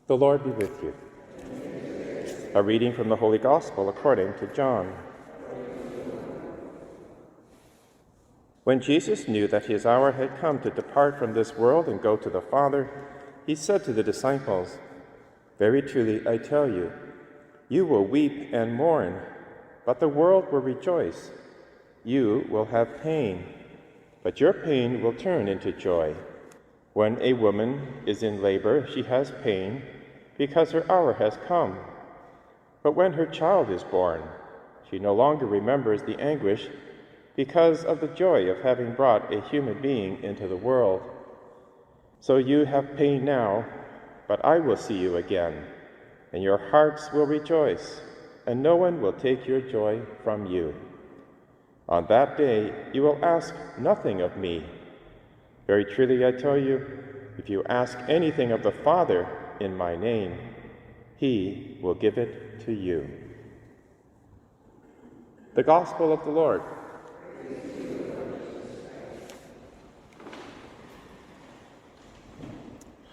The Lord be with you. A reading from the Holy Gospel according to John. When Jesus knew that his hour had come to depart from this world and go to the Father, he said to the disciples, "Very truly I tell you, you will weep and mourn, but the world will rejoice. You will have pain, but your pain will turn into joy. When a woman is in labor, she has pain because her hour has come. But when her child is born, she no longer remembers the anguish because of the joy of having brought a human being into the world. So you have pain now, but I will see you again, and your hearts will rejoice, and no one will take your joy from you. On that day you will ask nothing of me. Very truly I tell you, if you ask anything of the Father in my name, he will give it to you." The Gospel of the Lord.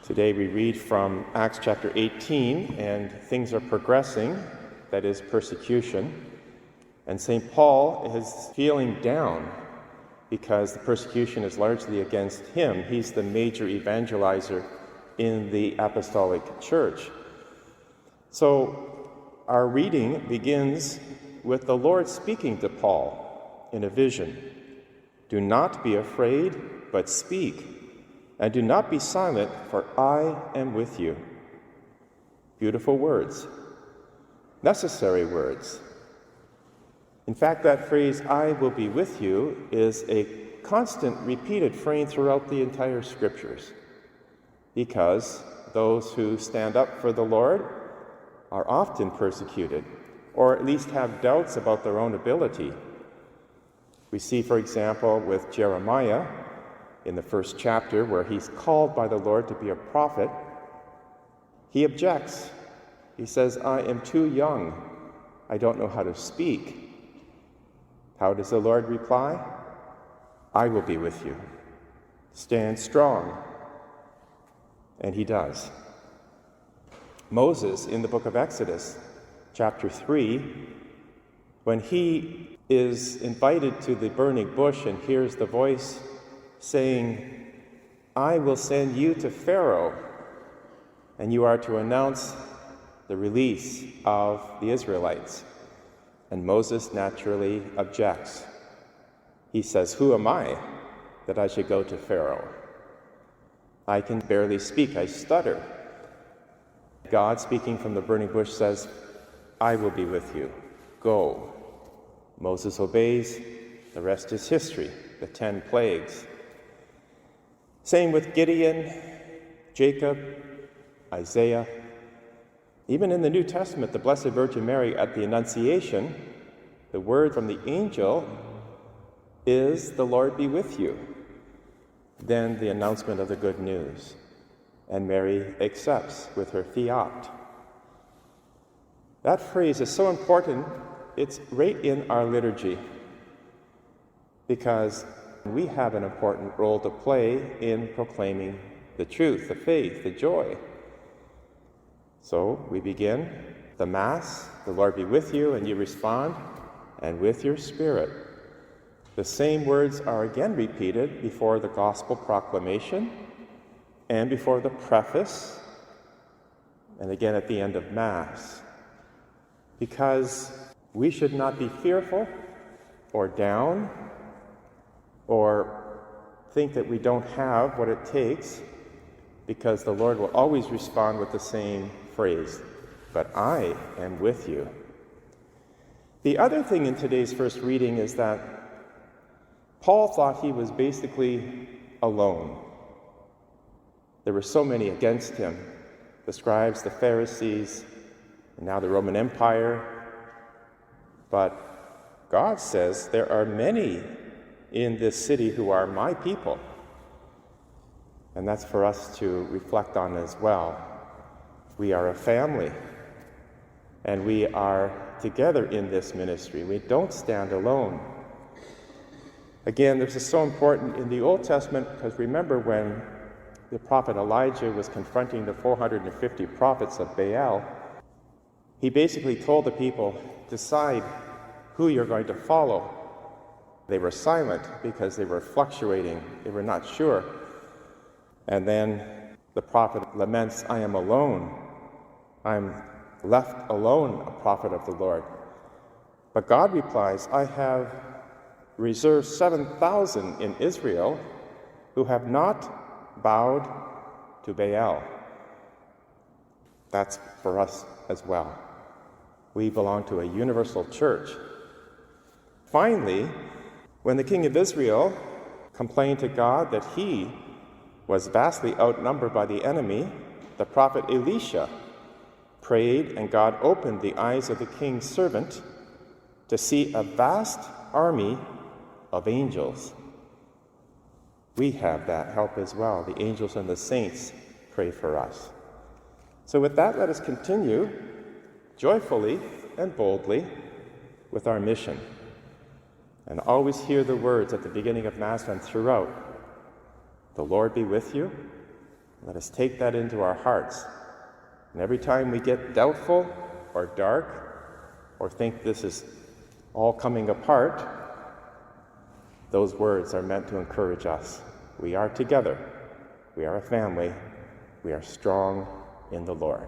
Today we read from Acts chapter 18, and things are progressing, that is persecution. And St. Paul is feeling down because the persecution is largely against him. He's the major evangelizer in the apostolic church. So our reading begins with the Lord speaking to Paul in a vision. "Do not be afraid, but speak, and do not be silent, for I am with you." Beautiful words, necessary words. In fact, that phrase, "I will be with you," is a constant repeated phrase throughout the entire scriptures, because those who stand up for the Lord are often persecuted, or at least have doubts about their own ability. We see, for example, with Jeremiah in the first chapter, where he's called by the Lord to be a prophet, he objects. He says, "I am too young. I don't know how to speak." How does the Lord reply? "I will be with you. Stand strong." And he does. Moses, in the book of Exodus, chapter 3, when he is invited to the burning bush and hears the voice saying, "I will send you to Pharaoh, and you are to announce the release of the Israelites." And Moses naturally objects. He says, "Who am I that I should go to Pharaoh? I can barely speak, I stutter." God, speaking from the burning bush, says, "I will be with you. Go." Moses obeys. The rest is history, the 10 plagues. Same with Gideon, Jacob, Isaiah. Even in the New Testament, the Blessed Virgin Mary at the Annunciation, the word from the angel is, "The Lord be with you." Then the announcement of the good news. And Mary accepts with her fiat. That phrase is so important, it's right in our liturgy, because we have an important role to play in proclaiming the truth, the faith, the joy. So we begin the Mass, "The Lord be with you," and you respond, "And with your spirit." The same words are again repeated before the Gospel proclamation and before the preface, and again at the end of Mass, because we should not be fearful or down or think that we don't have what it takes, because the Lord will always respond with the same phrase, "But I am with you." The other thing in today's first reading is that Paul thought he was basically alone. There were so many against him, the scribes, the Pharisees, and now the Roman Empire. But God says there are many in this city who are my people. And that's for us to reflect on as well. We are a family, and we are together in this ministry. We don't stand alone. Again, this is so important in the Old Testament, because remember when the prophet Elijah was confronting the 450 prophets of Baal, he basically told the people, decide who you're going to follow. They were silent because they were fluctuating. They were not sure. And then the prophet laments, I am alone. I'm left alone, a prophet of the Lord. But God replies, I have reserved 7,000 in Israel who have not bowed to Baal. That's for us as well. We belong to a universal church. Finally, when the king of Israel complained to God that he was vastly outnumbered by the enemy, the prophet Elisha prayed, and God opened the eyes of the king's servant to see a vast army of angels. We have that help as well. The angels and the saints pray for us. So with that, let us continue joyfully and boldly with our mission. And always hear the words at the beginning of Mass and throughout. The Lord be with you. Let us take that into our hearts. And every time we get doubtful or dark or think this is all coming apart, those words are meant to encourage us. We are together. We are a family. We are strong in the Lord.